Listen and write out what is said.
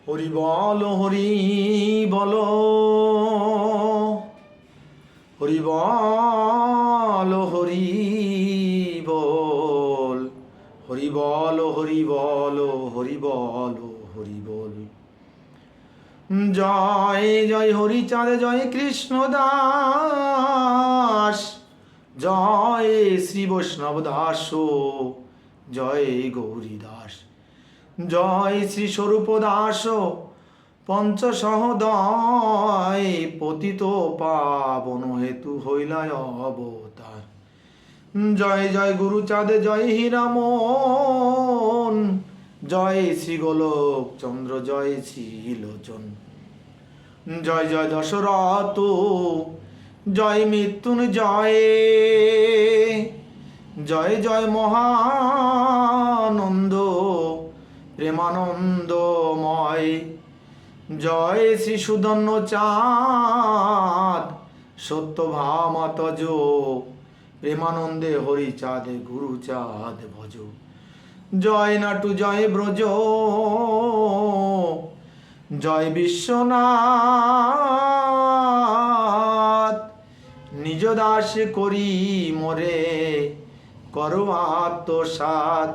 হরি বল হরি বল, হরি বল হরি বল, হরি বল হরি বল, হরি বল হরি বল। জয় জয় হরিচাঁদ, জয় কৃষ্ণ দাস, জয় শ্রী বৈষ্ণব দাস, জয় গৌরী দাস, জয় শ্রী স্বরূপ দাস পঞ্চ সহদয়, পতিত পাবন হেতু হইলায় অবতার। জয় জয় গুরুচাঁদ, জয় হীরামন, জয় শ্রী গোলক চন্দ্র, জয় শ্রীলোচন, জয় জয় দশরথ, জয় মৃত্যুঞ্জয়, জয় জয় মহানন্দ প্রেমানন্দময়, জয় শ্রী সুধন্য চাঁদ সত্যভামাতজ, প্রেমানন্দে হরিচাঁদ গুরুচাঁদ ভজ। জয় নাটু জয় ব্রজ, জয় বিশ্বনাথ, নিজ দাস করি মোরে করো আত্মসাৎ।